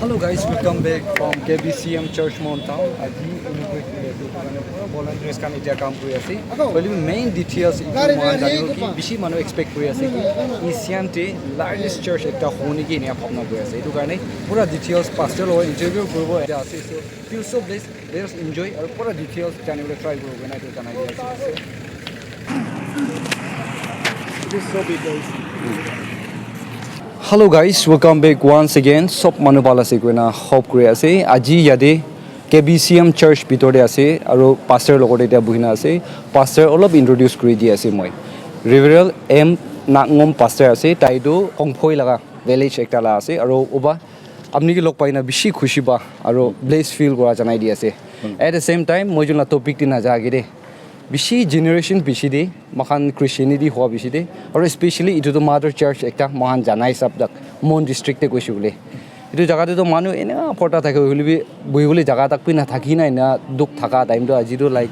Hello guys, welcome back from KBCM Church Mountain. Aji inaugurated volunteers kan etia kaam kori ase. But main details mohan janibo ki bishi manu expect kori ase ki Isiante largest church ekta hone ki enia bhabna kori ase. Etu karone pura details pastor lo interview koribo ase. So feel so blessed. Let us enjoy aru pura details janibole try koribo na etu janai dia ase. It is so big guys. Hello guys, welcome back once again. Sop manu bala se koina hope kori ase. Aji yade KBCM Church bitore ase aru pastor logote eta buhina ase. Pastor olop introduce kori di ase moi. Reverend M Nangom pastor ase. Taido Kongphoi laga village ekta la ase aru oba apni ki log paina bishi khushi ba aru blessed feel kora janai di ase. At the same time moi jona topic ti na jagire bishi generation bishi de mahan Christianity hoa bishi de or especially itu to mother church ekta mahan janai sabdak mon district te koisu bole itu jaga te to manu ena porta thake holibi boibole jaga tak pina thaki na na duk thaka time to aji to like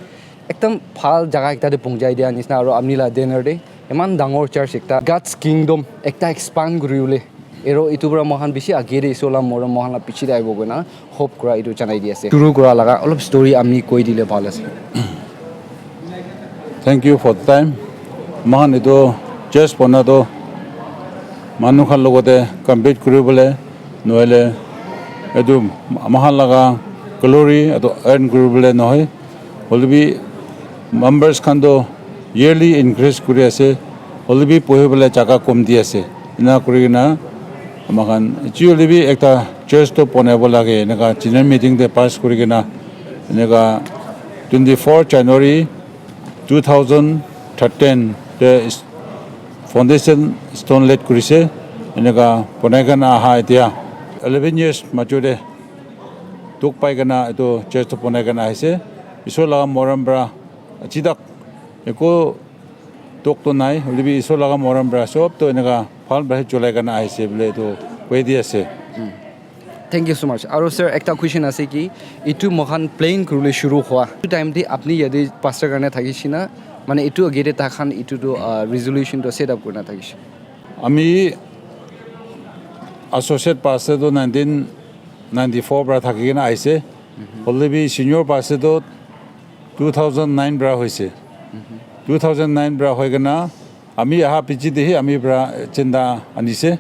ekdam phal jaga ekta de pungjai dia nisna aro amnila dinner de eman dangor church ekta God's kingdom ekta expand guriule ero itu pura mahan bishi agere isola moram mahan la pichi dai bogona hope kora itu janai di ase turu kora laga olop story amni koi dile bhal ase. Thank you for the time. Mahan ito church pona to manu khan logote compete kuribole noile edu mahan laga glory ato earn kuribole nohoi holibi members khan to yearly increase kuri ase holibi pohibole jaga kom di ase ina kurigina mahan actually bi ekta church to ponebo lage nega general meeting de pass kurigina nega 24 January 2013 the foundation stone laid kurise enega ponagana ha itia 11 years mature tuk paigana to church ponagana aise isola morambra chidak eko tok to nai holibi isola morambra sob to enega phal bra cholai kana aise bole to koi di ase. Thank you so much. Aro sir ekta question ase ki itu mohan playing kurule shuru hua itu time di apni yade pastor karne thakishina mane itu agere ta khan itu to resolution to set up korna thakish Ami associate pastor to 1994 bra thakina aise holibi senior pastor to 2009 bra hoise 2009 bra hoigana ami aha pichi dehi ami bra chinda anise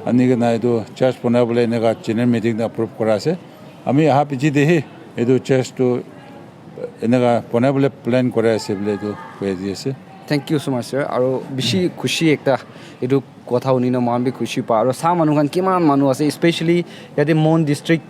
ani gana edu church ponabole nega general meeting da approve korase ami aha pichi dehi edu church to enega ponabole plan korase bole edu koi diase. Thank you so much sir. Aro bishi khushi ekta edu kotha unina man bi khushi pa aro sa manu khan kiman manu ase especially yade mon district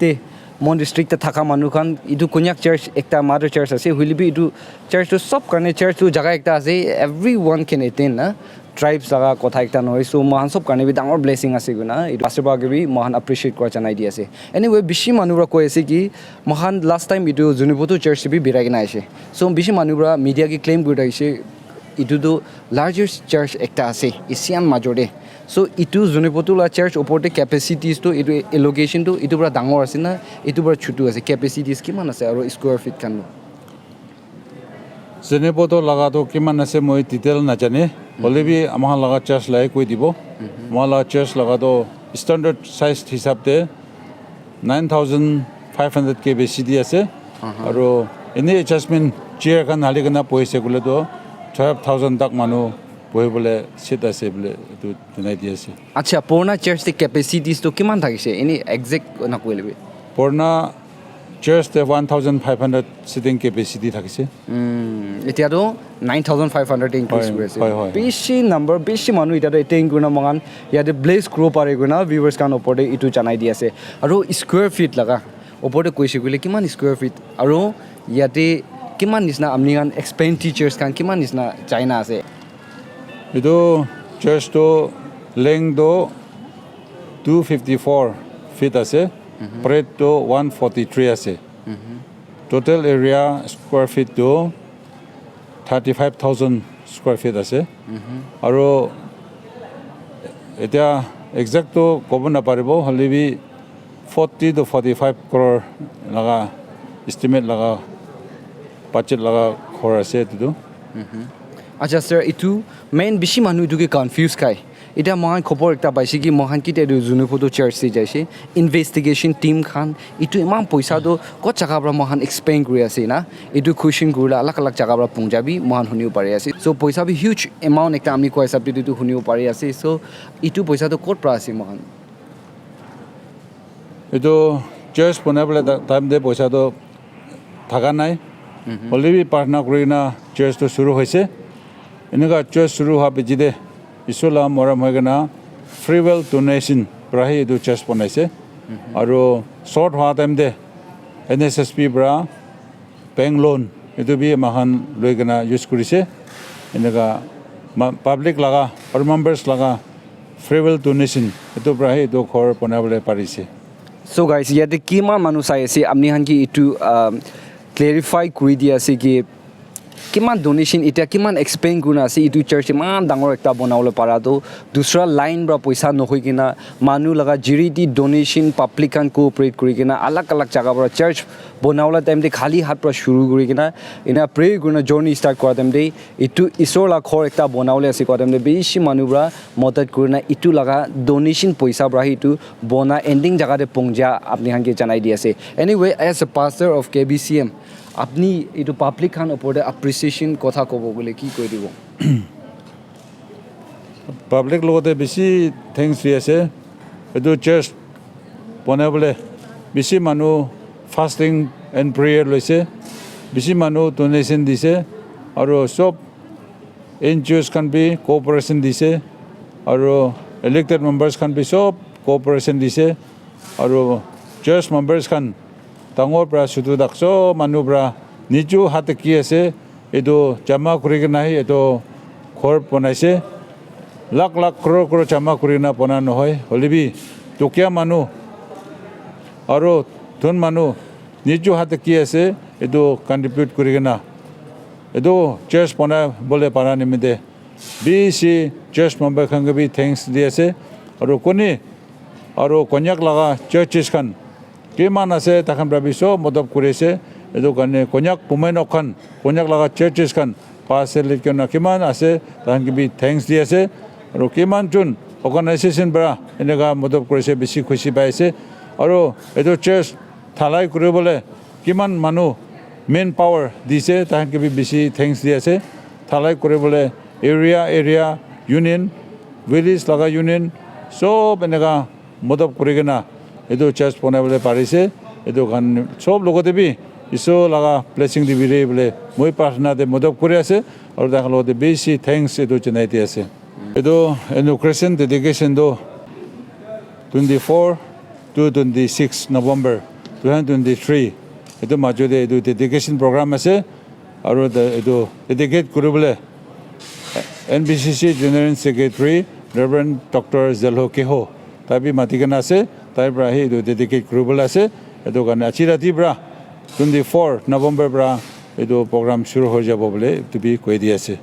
te thaka manu khan itu Konyak church ekta mother church ase hulibi itu church to sab karne church to jaga ekta ase everyone can attend na tribes jaga kotha ekta noi so mahan sab karne bi dangor blessing ase guna itu pastor ba ge bi mahan appreciate kora janai di ase. Anyway bishi manu ra koi ase ki mahan last time itu Junipoto church bi birai gina ase so bishi manu ra media ki claim gura ase itu to largest church ekta ase Isian majore so itu Junipoto la church oporte capacities to itu allocation to itu pura dangor ase na itu pura chutu ase capacities kiman ase aro square feet kan Junipoto laga to kiman ase moi detail na jane holibi amha laga church lai koi dibo mala church laga to standard size hisab te 9500 KBCD ase aro any adjustment chair kan hali kana poise gule to 12000 tak manu boibole sit ase bole to tunai di ase. Acha purna church the capacities to kiman thakise any exact na koilebe purna church the 1500 sitting capacity thakise etia do 9500 increase hoise bishi number bishi manu eta to etain guna mangan yade blaze grow pare guna viewers kan oporde itu janai di ase aro square feet laga oporde koise gule kiman square feet aro yate kiman nisna amni kan expenditures kan kiman nisna China ase itu church to length do 254 feet ase breadth to 143 ase total area square feet to 35000 square feet ase aro eta exact to kobo na paribo holibi 40 to 45 crore laga estimate laga budget laga khor ase tu Acha sir itu main bishi manu itu ke confuse kai এটা মহান খবৰ একটা পাইছে কি মহান কিতে জুনুপুটো search যাইছে investigation team খান ইটো ইমান পইচাটো ক'ত জাগাৰ পৰা মহান এক্সপেণ্ড কৰি আছে না এইটো কুৱেশ্যন কৰিলে আলাগ আলাগ জাগাৰ পৰা পঞ্জাবী মহান শুনিব পাৰি আছে চ' পইচা বি হিউজ এমাউণ্ট একটা আমি কোৱা হিচাপে এইটো শুনিব পাৰি আছে চ' ইটো পইচাটো ক'ত পৰা আছে মহান এইটো চাৰ্চ বনাবলৈ টাইমতে পইচাটো থকা নাই অলৰেডি প্ৰাৰ্থনা কৰি কিনে চাৰ্চটো চুৰু হৈছে এনেকুৱা চাৰ্চ চুৰু হোৱা পিছতে ঈশ্বৰ মৰম হৈ কিনে ফ্ৰী ৱেল ডনেশ্যন পৰাহে এইটো চাৰ্চ বনাইছে আৰু শ্বৰ্ট হোৱা টাইমতে NSSP পৰা বেংক লোন এইটো বি মাখান লৈ কিনে ইউজ কৰিছে এনেকুৱা পাব্লিক লগা আৰু মেম্বাৰ্ছ লগা ফ্ৰী ৱেল ডনেশ্যন এইটোৰ পৰাহে এইটো ঘৰ বনাবলৈ পাৰিছে চ' গাইজ ইয়াতে কিমান মানুহ চাই আছে আপুনি কি এইটো ক্লেৰিফাই কৰি দি আছে কি কিমান ডনেশ্যন এতিয়া কিমান এক্সপেণ্ড কৰি আছে এইটো চাৰ্চ ইমান ডাঙৰ এটা বনাবলৈ পৰাটো দুসৰা লাইন বা পইচা নহয় কিনা মানুহ লগা জিৰিটি ডনেশ্যন পাব্লিক খান কোঅপাৰেট কৰি কিনা আলাগ আলাগ জাগাৰ পৰা চাৰ্চ বনাবলৈ টাইমতে খালী হাত পৰা শুৰু কৰি কিনা এনে প্ৰে কৰি জাৰ্ণি ষ্টাৰ্ট কৰা টাইমতে এইটো ঈশ্বৰ লগা ঘৰ এটা বনাবলৈ আছে কোৱা টাইমতে বেছি মানুহবোৰা মদত কৰি না ইটো লগা ডনেশ্যন পইচা পৰা এইটো বনা এণ্ডিং জেগাতে পঞ্জা আপুনি কি জনাই দি আছে anyway as a pastor of KBCM আপনি এইটো পাব্লিক খান ওপৰতে এপ্ৰিচিয়েশ্যন কথা ক'ব গ'লে কি কৈ দিব পাব্লিক লগতে বেছি থেংকছ দি আছে এইটো চাৰ্চ বনাবলৈ বেছি মানুহ ফাষ্টিং এণ্ড প্ৰেয়াৰ লৈছে বেছি মানুহ ডনেশ্যন দিছে আৰু চব NGOs খান বি কোঅপাৰেশ্যন দিছে আৰু ইলেক্টেড মেম্বাৰ্ছ খান বি চব কোঅপাৰেশ্যন দিছে আৰু চাৰ্চ মেম্বাৰ্ছ খান ডাঙৰ পৰা চুটো দাক চব মানুহ পৰা নিজেও হাতে কি আছে এইটো জমা কৰি কিনে এইটো ঘৰ বনাইছে লাখ লাখ ক্ৰ'ৰ জমা কৰি কিনে বনা নহয় হ'লে বি দুখীয়া মানুহ আৰু ধন মানুহ নিজেও হাতে কি আছে এইটো কণ্ট্ৰিবিউট কৰি কিনে এইটো চাৰ্চ বনাবলৈ পৰা নিমিত্তে বেছি চাৰ্চ মেম্বাৰ খান বি থেংকছ দি আছে আৰু কোনে আৰু কন্যাক লগা চাৰ্চেছ খান কিমান আছে তাখান পৰা চব মদত কৰিছে এইটো কাৰণে কন্যাক পুমেনক খান কন্যাক লগা চাৰ্চেছ খান পাৰ্চেলিট কিমান আছে তাহান বি থেংকছ দি আছে আৰু কিমানজন অৰ্গেনাইজেশ্যন পৰা এনেকুৱা মদত কৰিছে বেছি খুচি পাইছে আৰু এইটো চাৰ্চ ঢালাই কৰিবলৈ কিমান মানুহ মেইন পাৱাৰ দিছে তাহান বি বেছি থেংকছ দি আছে ঢালাই কৰিবলৈ এৰিয়া ইউনিয়ন ভিলেজ লগা ইউনিয়ন চব এনেকুৱা মদত কৰি কিনে এইটো চাৰ্চ বনাবলৈ পাৰিছে এইটো কাৰণে চব লগতে বি ঈশ্বৰ লগা ব্লেছিং দিবিৰে বোলে মই প্ৰাৰ্থনাতে মদত কৰি আছে আৰু তাৰ লগতে বেছি থেংকছ এইটো জনাই দি আছে এইটো ইনঅগ্ৰেশ্যন ডেডিকেশ্যনটো 24 to 26 November 2023 এইটো মাজতে এইটো ডেডিকেশ্যন প্ৰগ্ৰাম আছে আৰু এইটো ডেডিকেট কৰিবলৈ NBCC general secretary reverend doctor জেলহ কেহ তাই বি মাতি কিনে আছে তাইৰ পৰা আহি এইটো ডেডিকেট কৰিবলৈ আছে এইটো কাৰণে আজি ৰাতিৰ পৰা 24 নৱেম্বৰ পৰা এইটো প্ৰগ্ৰাম শুৰু হৈ যাব বুলি এইটো বি কৈ দি আছে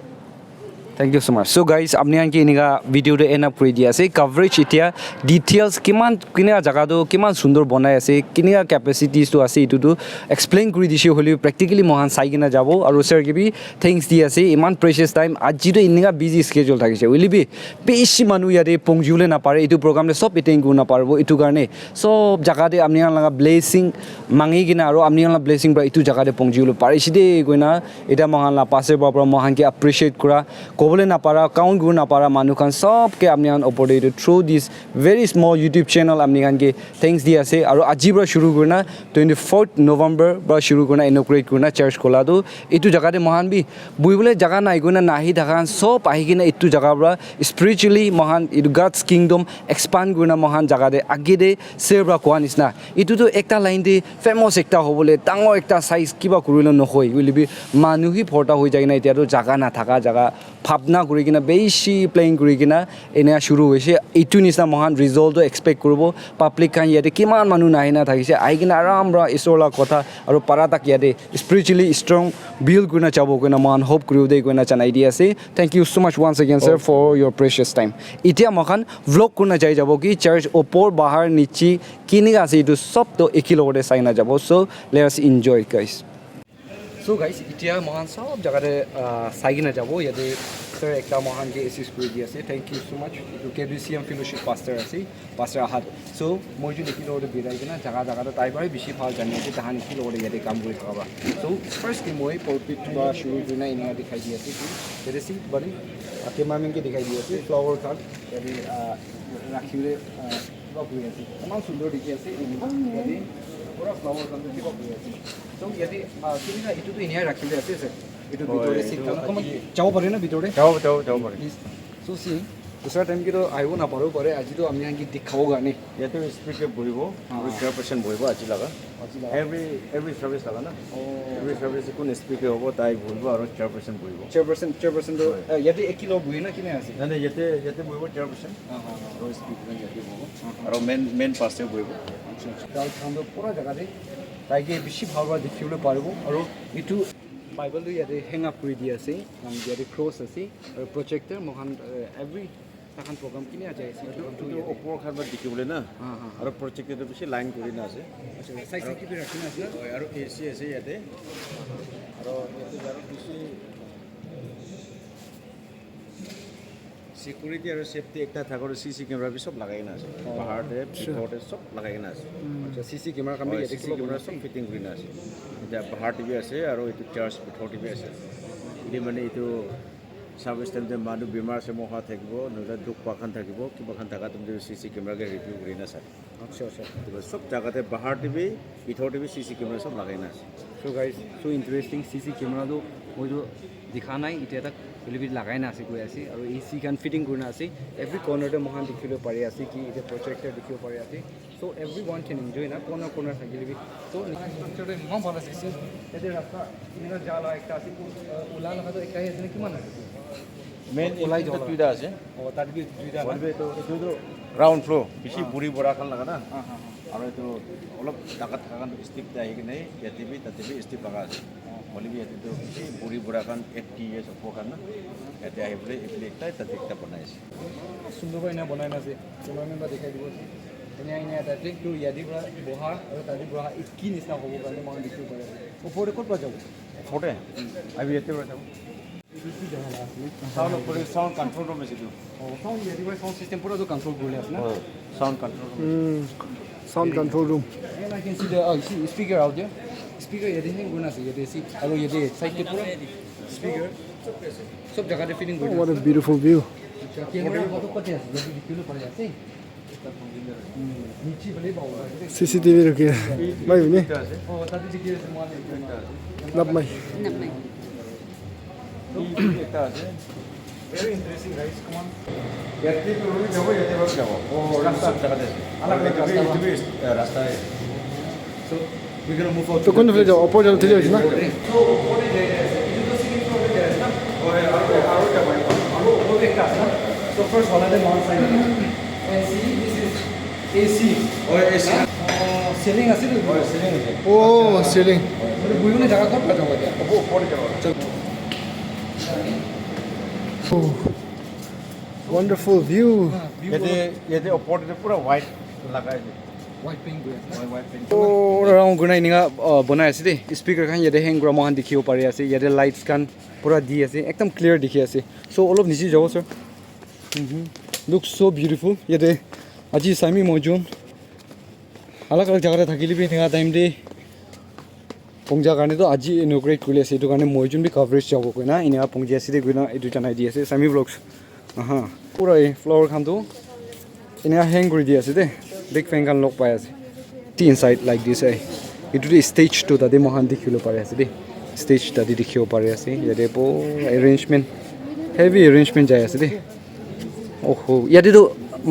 Thank you so much. So guys, apni anki iniga video de end up kori dia ase coverage itia details kiman kinia jaga do kiman sundor banai ase kinia capacities to ase itu to explain kori dise holi practically mohan sai kina jabo aru sir ki bi thanks di ase iman precious time aji to iniga busy schedule thakise will be beshi manu yade pongjule na pare itu program le sob attend korna parbo itu karne sob jaga de apni laga blessing mangi kina aru apni laga blessing ba itu jaga de pongjule pare side goina eta mohan la passe ba pra mohan ki appreciate kora ক'বলৈ নাপাৰা count কৰিব নাপাৰা মানুহখন সবকে আপুনি ওপৰতে through দিছ very small YouTube channel আপুনি thanks দি আছে আৰু আজিৰ পৰা শুৰু কৰি না 24 নৱেম্বৰ পৰা শুৰু কৰি না ইনঅগ্ৰেট কৰি না চাৰ্চ খোলাটো এইটো জেগাতে মহান বি বহিবলৈ জেগা নাই গৈ না নাহি থকা চব আহি কিনে এইটো জেগাৰ পৰা স্পিৰিচুৱেলি মহান এইটো গডছ কিংডম এক্সপাণ্ড কৰি না মহান জেগাতে আগেদে চেৰ পৰা কোৱা নিচিনা এইটোতো একটা লাইনতে ফেমাছ একটা হ'বলৈ ডাঙৰ একটা চাইজ কিবা কৰিলে নহয় বুলিবি মানুহি ফৰ্তা হৈ যায় না এতিয়াতো জেগা নাথাকা জেগা ভাৱনা কৰি কিনে বেছি প্লেইং কৰি কিনে এনে শুৰু হৈছে এইটো নিচিনা মহান ৰিজল্টটো এক্সপেক্ট কৰিব পাব্লিক খান ইয়াতে কিমান মানুহ নাহি না থাকিছে আহি কিনে আৰাম পৰা ঈশ্বৰৰ কথা আৰু পাৰা তাক ইয়াতে স্পিৰিচুৱেলি ষ্ট্ৰং বিল্ড কৰি না যাব কিনে মহান হোপ কৰিব দে কৰি না জনাই দি আছে thank you so' much once again sir for your precious time এতিয়া মহান ভ্লগ কৰি না যাই যাব কি চাৰ্চ ওপৰ বাহাৰ নিচি কিনিকা আছে এইটো চবটো একে লগতে চাই না যাব so' let us enjoy guys so' guys এতিয়া মহান চব জেগাতে চাই কিনে যাব ইয়াতে pastor ekta mohan ke assist kuri di ase thank you so much to KBCM fellowship pastor ase pastor ahat so moi ju nikilo ode birai kena jaga jaga ta tai bai bishi phal jani ase tahan nikilo ode yate kam kuri khaba so first ki moi pulpit ba shuru juna ina dikhai di ase ki tere si bari ake mamin ke dikhai di ase flower card yate rakhile ba kuri ase tamam sundor dikhi ase yate pura flower card ke ba kuri ase so yate kini na itu to inia rakhile ase sir itu bitore sit kam chao pare na bitore যাও পারে so see दूसरा time की तो आइबो ना पारो परे आज तो हमने की दिखाओ गाने ইয়াতে স্পিকার বহিব আৰু চেয়াৰপাৰসন বহিব আজি লাগা এভৰি সাৰ্ভিস লাগা না এভৰি সাৰ্ভিস কোন স্পিকাৰ হ'ব তাই বহিব আৰু চেয়াৰপাৰসন বহিব chairperson तो यदि 1 किलो बुई ना किने আছে মানে ইয়াতে বহিব চেয়াৰপাৰসন আৰু স্পিকাৰ ইয়াতে বহিব আৰু মেন পাস্টাৰ বহিব আচ্ছা তাই খাndo পুৰা জায়গা দে তাইকে বেশি ভালবা দেখিবলৈ পাৰিব আৰু ইটো বাইবেল ইয়াতে হেং আপ কৰি দি আছে ইয়াতে ক্ৰছ আছে আৰু প্ৰজেক্টৰ মহান এভৰি তাখান প্ৰগ্ৰাম কিনে আছে এইটো ওপৰ খাৰবাৰ দেখিবলৈ না আৰু প্ৰজেক্টৰ বেছি লাইন কৰি না আছে আচ্ছা সাইড সাইড কি ৰাখি না আছে আৰু এসি আছে ইয়াতে আৰু ইয়াতে আৰু বেছি সিকিউৰিটি আৰু সেফটি একটা থাকৰ সিসি কেমেৰা বি সব লাগাই না আছে পাহাৰতে ভিতৰতে সব লাগাই না আছে আচ্ছা সিসি কেমেৰা কাম ইয়াতে সিসি কেমেৰা সব ফিটিং কৰি না আছে এতিয়া পাহাৰ টিভি আছে আৰু এইটো চাৰ্জ ভিতৰ টিভি আছে এই মানে এইটো সাৰ্ভিস টাইমতে মানুহ বেমাৰ আছে মহা থাকিব নহলে দুখ পাখান থাকিব কিবা খান থাকা তুমি সিসি কেমেৰাকে ৰিভিউ কৰি না চাই আচ্ছা আচ্ছা সব জায়গাতে পাহাৰ টিভি ভিতৰ টিভি সিসি কেমেৰা সব লাগাই না আছে so guys so interesting CC camera to moi jo dikha nai ite tak elevate lagai na ase koi ase aru AC kan fitting kurna ase every corner te mohan dikhilo pare ase ki ite projector dikhibo pare ase so everyone can enjoy na corner thakile bi so structure te mohon bhala ase ete rasta ina jala ekta ase ula laga to ekai ase kiman ase main ulai ইলাইটো jala দুইটা আছে o tar bi duida বলবে তো এটো ground floor বেশি বুড়ি বড়া খান লাগা না আৰু এইটো অলপ ডাকাত খান ষ্টিক আহি কিনে ইয়াতে বি তাতে বি ষ্টিক লগা আছে বলিবি ইয়াতে তো বেছি বুড়ি বড়া খান 80 ইয়াৰ্ছ অফ খান না ইয়াতে আহি বলে এইফালে একটা তাতে একটা বনাইছে সুন্দৰ কৰি না বনাই না আছে তোমাক বা দেখাই দিব এনে তাতে তো ইয়াদি পৰা বহা আৰু তাদি বহা কি নিচিনা হ'ব কাৰণে মই দেখিব পাৰে ওপৰতে ক'ত পৰা যাব ফটো আমি ইয়াতে বনাম সাউন্ড উপরে সাউন্ড কন্ট্রোল রুম আছে তো साउंड यदि भाई साउंड सिस्टम पूरा तो कंट्रोल कर लिया आपने sound control room Sound control room. and I can see the speaker out there speaker यदि है गुना से यदि सी और यदि साइड पे पूरा स्पीकर सब जगह पे fitting Oh, what a beautiful view. Camera photo कते है यदि दिखिलो पड़ जाते नीचे भले बाउला CCTV रखे मैं भी नहीं ओ ताती दिखियो से मान नब मैं এটা আছে very interesting guys come on ইয়াতে তো রুই যাব ইয়াতে বাস যাব ও রাস্তা জায়গাতে अलग अलग রাস্তা so we're going to move out तो कौन फिर जाओ ऊपर जाओ चले जाओ ना so ऊपर ले it is the second floor there is na और क्या भाई वो एक का ना so first one of them on side and see this is AC ও এসি ceiling আছে তো সিলিং আছে Oh, ceiling. মানে বুইনে জায়গা কত পাওয়া যাবে ও পড়ে যাব Oh, wonderful view. ইয়াতে ওপৰতে পুৰা হোৱাইট লাগাই আছে white pink কৰে white paint oh around gunai ninga bonai ase de speaker khan yade hang gra mohan dikhibo pare ase yade lights kan pura di ase ekdam clear dikhi ase so all of nichi jabo sir looks so beautiful yade aji sami mojun alag alag jaga thakili bi ninga time de pongja karne to aji inaugurate kuli ase etu karne mojun bi coverage jabo koina ina pongja ase de koina etu janai di ase sami vlogs pura ei flower khan to ina hang kuri di ase de big fan kan lok pai ase inside like this it is stage to tade mohan dikhilo pare ase de stage tade dikhibo pare ase yade po arrangement heavy arrangement jai ase de oho yade to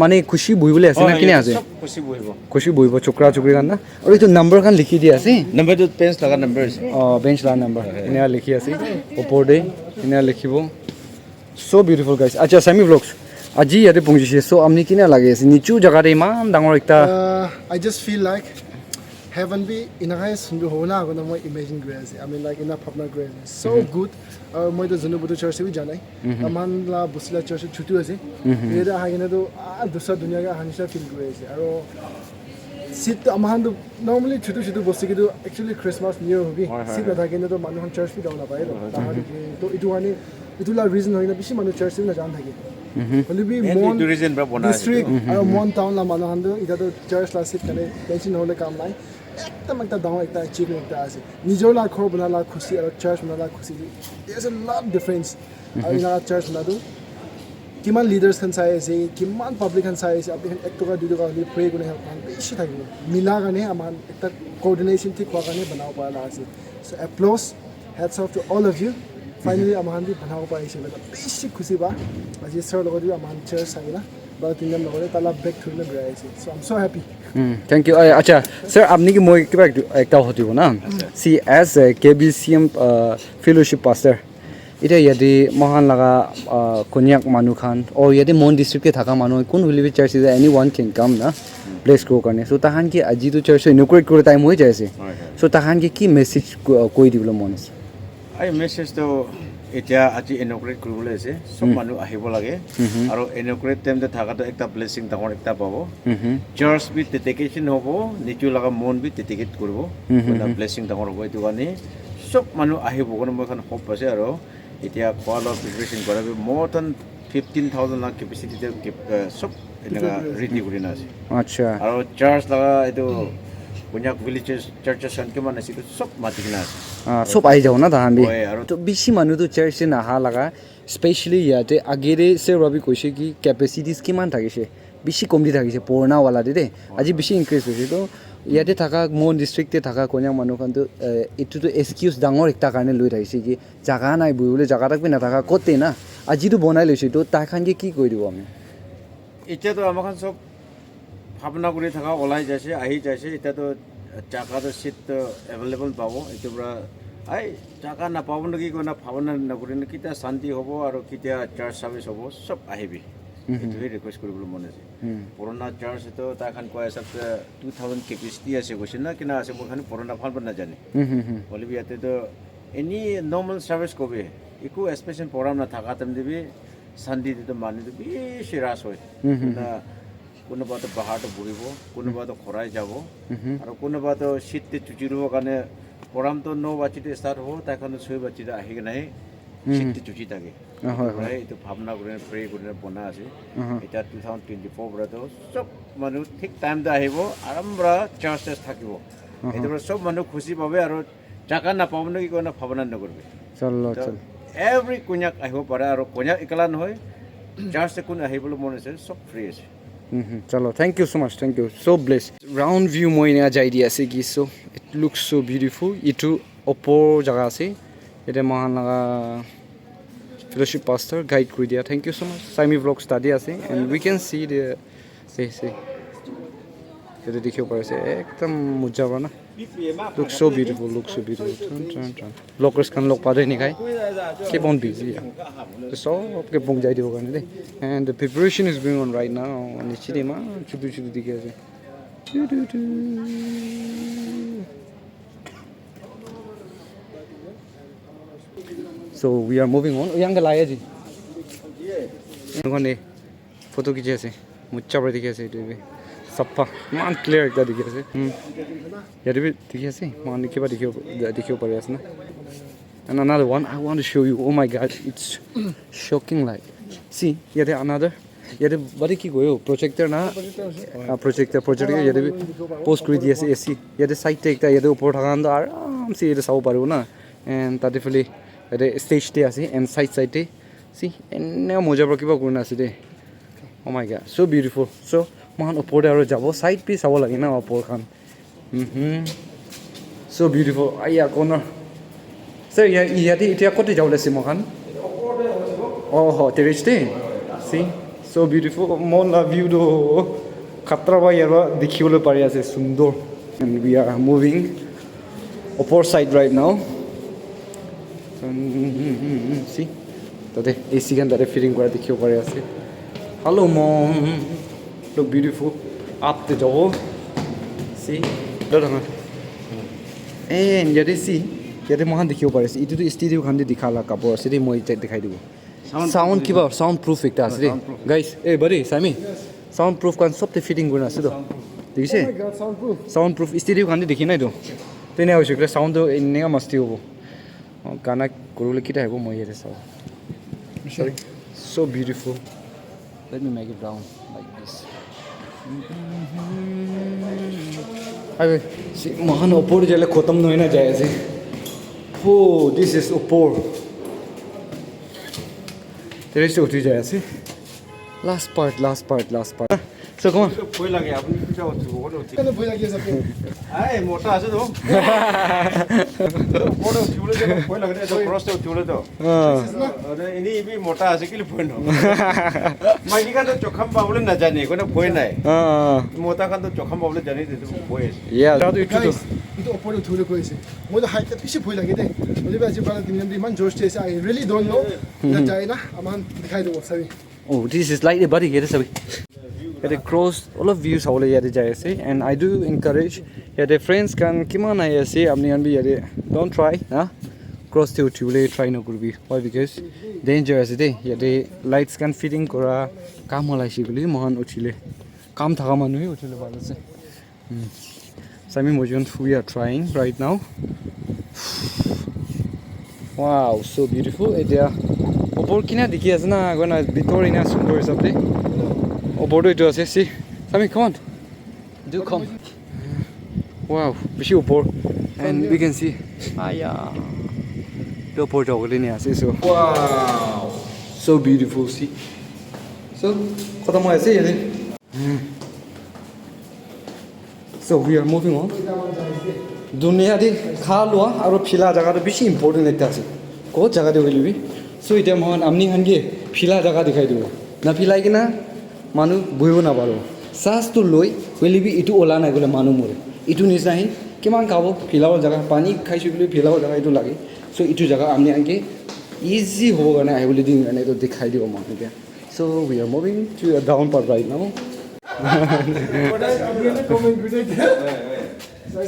mane khushi buibole ase na kine ase সব খুশি বহিব khushi buibo chokra chokri kan na aru etu number kan likhi di ase নম্বৰটো Pence লগা number আছে bench la number ina likhi ase opor de ina likhibo so beautiful guys acha sami vlogs aji yate pongise so amni kina lage ase nichu jaga de iman dangor ekta I just feel like heaven be in a guys sundu hona gona moi imagine grace. I mean like in a pubna grace. So good. Moi to junu butu church se bi janai. Aman la busila church chutu ase. Era hagina to dusra dunia ga hanisha feel grace. Aro seat amahan to normally chutu bosti kidu actually Christmas New Year hobi seat na thake na to manuhan church bi daw na pai to itu ani itu la reason hoina bishi manu church na jan thake only be mon district aro mon town la manuhan to ita to church la seat kane tension hole kam nai একটা দাও একটা achievement একটা আছে নিজেও লা খর বনালা খুশি আর চার্চ বনালা খুশি there's a lot difference are Ina church বনাদু কিমান লিডার্স খান চাই আছে কিমান পাব্লিক খান চাই আছে আপনি এক টকা দুই টকা দিয়ে প্রে করে হেল্প মান বেশি থাকিব মিলা গানে আমার একটা কোঅর্ডিনেশন ঠিক হওয়া গানে বানাও পারা আছে so applause hats off to all of you finally আমার দি বানাও পাইছে বেশি খুশি বা আজি স্যার লগত আমার চার্চ আইলা বা তিনজন লগতে তালা ব্যাক থুলে গড়াই আছে so I am so happy Thank you. Acha, sir, আপনি কি মই কিবা একটা হতিব না? See, as a KBCM fellowship pastor, এটা ইয়াদি মহান লাগা Konyak মানু খান or ইয়াদি মন ডিস্ট্রিক্টে থাকা মানুহ কোন হলিবি church is any one can come না প্লেস গ্রো কাৰণে সো তাহান কি আজি তো চার্চ ইনঅগ্রেট করে টাইম হৈ যাইছে সো তাহান কি মেসেজ কৈ দিবলে মন আছে আই মেসেজ তো এতিয়া আজি ইনঅগ্রেট কৰিবলৈ আছে সব মানুহ আহিব লাগে আৰু ইনঅগ্ৰেট টাইমতে থাকাটো একটা ব্লেসিং ডাঙৰ একটা পাব চাৰ্চ বি ডেডিকেশন হ'ব নিচু লগা মন বি ডেডিকেট কৰিব এটা ব্লেসিং ডাঙৰ হ'ব এইটো কাৰণে সব মানুহ আহিব কোনো মই এখন হোপ আছে আৰু এতিয়া খোৱা লোৱা প্ৰিপাৰেশ্যন কৰাবি more than 15,000 লাখ কেপাচিটিতে সব এনেকা ৰেডি কৰি না আছে আচ্ছা আৰু চাৰ্চ লগা এইটো Konyak villages churches sanke man asi sab matikna ase সব আই যাও না তাহান বি তো বেশি মানুহ তো চার্চ না হা লাগা স্পেশালি ইয়াতে আগেরে সে রবি কইছে কি ক্যাপাসিটিস কিমান থাকিছে বেশি কমতি থাকিছে পুরনা ওয়ালা দে আজি বেশি ইনক্রিজ হৈছে তো ইয়াতে থাকা মন ডিস্ট্রিক্টে থাকা Konyak মানুহ খান তো এটু তো এক্সকিউজ ডাঙৰ একটা কাৰণে লৈ থাকিছে কি জাগা নাই বুইলে জাগা থাকবি না থাকা কতে না আজি তো বনাই লৈছে তো তাই খান কি কই দিব আমি এতিয়া তো আমাখান সব ভাবনা কৰি থাকা ওলাই যাইছে আহি যাইছে এটা তো জাগাটো সিট এভেলেবল পাব এইটো পৰা আই জাগা নাপাব নেকি কোনা ভাবনা নকৰি কিটা শান্তি হ'ব আৰু কিটা চাৰ্চ সাৰ্ভিস হ'ব সব আহিবি এইটোৱে ৰিকুৱেষ্ট কৰিবলৈ মন আছে পুৰণা চাৰ্চ তো তাখান কৈ আছে 2000 কেপিচিটি আছে কৈছে না কিনা আছে মই খানি পুৰণা ভাল নাজানে বলি ইয়াতে তো এনি নৰ্মেল সাৰ্ভিস কবি একো স্পেশাল প্ৰগ্ৰাম না থাকা তেম দিবি শান্তি তো মানি দিবি বেছি ৰাস হয় না কোনোবা তো পাহাৰটো বহিব কোনোবা তো খৰাই যাব আৰু কোনোবা তো শীততে চুচিৰিব কাৰণে প্ৰগ্ৰামটো 9 বাজিতে ষ্টাৰ্ট হ'ব তাইখানে 6 বাজিতে আহি নাই শীততে চুচি থাকে হয় এইটো ভাবনা কৰি প্ৰে কৰি বনা আছে এটা 2024 বৰতো সব মানুহ ঠিক টাইমতে আহিব আৰম্ভৰা চাৰ্চেছ থাকিব এইটো সব মানুহ খুশি পাবে আৰু জাগা নাপাব নেকি কোনো ভাবনা নকৰিবি চলো চল এভৰি Konyak আহিব পাৰে আৰু Konyak একলা নহয় চাৰ্চে কোন আহিবলৈ মন আছে সব ফ্ৰী আছে Chalo, thank you so much, thank you. So blessed. Round view moi na jai dia ase ki so it looks so beautiful. Itu opor jaga ase. Ete mahan laga fellowship pastor guide kuri dia. Thank you so much. Saimi vlog study ase and we can see the say. Ete dikhio pare ase ekdam mujja bana. Looks so beautiful, looks so beautiful. Turn. Vloggers kan log pare ni kai. Keep on busy. So ke pong jai dibo kan de. And the preparation is going on right now. Nichide ma chudu dikhe ase. So we are moving on. Yang laya ji. Ngone photo kiche ase. Mucha pare dikhe ase itu be. Sappa man clear ekta dikhe ase. Yare be dikhe ase. Man kiba dikhiyo pare ase na. And another one I want to show you. Oh my god, it's shocking like. See, yate another. Yate bari ki goyo projector na projector yate post kuri di ase AC. Yate side te ekta yate upor thakan to aram se yate sabo paribo na. And tate fele yate stage te ase and side te. See, enne moja pro kiba kurna ase de. Oh my god, so beautiful. So man upor te aro jabo side pi sabo lage na upor khan. So beautiful. Aya corner. Sir, yate itia kote jawle se mohan. Oh, terrace day. See, so beautiful. Mon la view do khatra ba yara dikhibole pari ase sundor. And we are moving upper side right now. See, tate AC gan tate fitting kora dikhibo pari ase. Hello mom, look beautiful. Up the door. See, and yate see. Yate mohan dikhibo pare ase. Itu to studio khan de dikhala kapor ase de moi dikhai dibo. Sound kiba sound proof ekta ase guys. Hey buddy, Sami. Sound proof kan sob te fitting gurna ase do. দেখিছে Oh my god, soundproof. Soundproof studio খান দেখি নাই তো তেনে হৈছে বোলে সাউন্ডটো এনেকা মস্তি হ'ব গানা কৰিবলৈ কিটা হ'ব মই ইয়াতে চাওঁ sorry so beautiful let me make it down like this अबे महान ऊपर जले खत्म नहीं ना जाए ऐसे हो दिस इज ऊपर तेरे से उठी जाए ऐसे last part so come on ভয় লাগে আপুনি কিটা উঠিব কোনে উঠি কেনে ভয় লাগি আছে আপুনি আই মোটা আছে তো বড় উঠিবলৈ যে ভয় লাগে এটা ক্রসতে উঠিবলৈ তো আরে ইনি বি মোটা আছে কি ভয় ন মাইকি কান তো চখাম পাবলৈ না জানে কোনো ভয় নাই মোটা কান তো চখাম পাবলৈ জানি দিতে ভয় আছে yeah that it Guys, itu ওপরে উঠিবলৈ কৈছে মই তো হাইটত বেছি ভয় লাগে দেই যদি আজি পৰা দিন ইমান জোশ দিছে আই ৰিয়েলি ডোন্ট নো না যায় না আমাক দেখাই দিব চাবি oh this is like the body here sabi the cross all of views hole yate jai ase and I do encourage yate friends can kiman ai ase apni an bi yate don't try cross to uthibole try no kurbi why because danger ase de yate lights can fitting kora kam holai siguli mohan uthile kam thaka manu hi uthile bhal ase sami mojon we are trying right now wow so beautiful etia opor kina dikhi ase na gona bitor ina sundor sabde opor to itu ase see sami come on do come wow bishi opor and we can see aya the opor jogole ni ase so wow so beautiful see so khatam hoye ase yate so we are moving on दुनिया दि खा लोआ और फिला जगह तो बेसी important एकता আছে কোত জায়গা দে হইলিবি so এটা মহান আমনি হানগে ফিলা জায়গা দেখাই দিব না ফিলাই কিনা মানুহ বহিব না পাৰো সাহসটো লৈ হইলিবি ইটো ওলা নাই গলে মানুহ মৰে ইটো নিছাহি কিমান খাব ফিলাৰ জায়গা পানী খাইছো বুলি ফিলাৰ জায়গা ইটো লাগে সো ইটো জায়গা আমনি হানগে ইজি হ'ব কাৰণে আহিবলৈ দিন কাৰণে তো দেখাই দিব মানুহকে so we are moving to a down part right now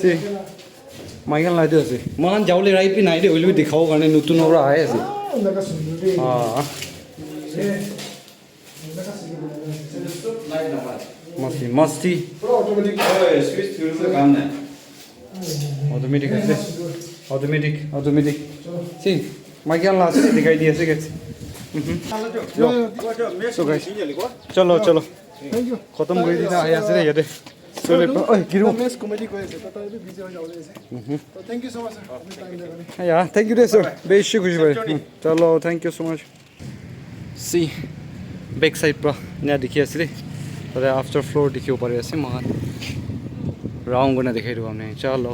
See, Michael লাই দি আছে মান যাওলে রাইট পি নাই দে হইলি দেখাও কাৰণে নতুন ওরা আই আছে নাকা সুন্দর রে मस्ती অটোমেটিক সুইচ থুলে কাম নাই ऑटोमेटिक আছে ऑटोमेटिक सी Michael ला আছে दिखाई दिए से कैसे सो गाइस चलो थैंक यू खत्म কৰি দিনা আই আছে ৰে ইয়াতে চলে ওই গিরো মেস কমেডি করেছে তো তাই বিজি হয়ে যাওলে আছে তো thank you so much sir আপনি টাইম দেবেন या थैंक यू सर बेशी खुशी भाई चलो thank you so much see back side पर यहाँ देखि আছে रे तर आफ्टर फ्लोर देखियो परे আছে महान राउंड गर्न देखाइ दियो हमने चलो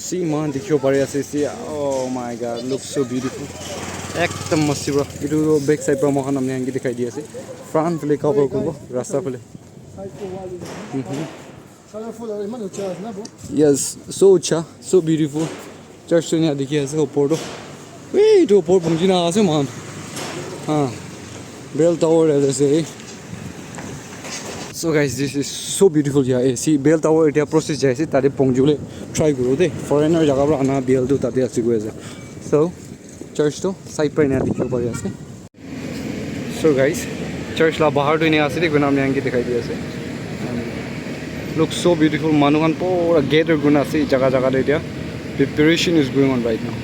सी महान देखियो परे আছে see oh my god looks so beautiful एकदम मस्त ब्रो इटु बैक साइड पर महान हमने आंगी देखाइ दिए আছে फ्रंट फले कवर करबो रास्ता फले सारा फुल और मन उच्च ना बो Yes, so cha, so beautiful. Church ne dekhi ase opor to. Wait, to opor pungji na ase man. Ha. Bell tower ase. So guys, this is so beautiful here. See, bell tower etia process jai ase tare pungjule try guru de. Foreigner jaga pra ana bell to tate ase go ase. So, church to side par na dekhibo pari ase. So guys, church la bahar to ne ase de guna amne angi dikhai di ase. Looks so beautiful. Manuhan pura gather guna ase jaga jaga de dia. Preparation is going on right now.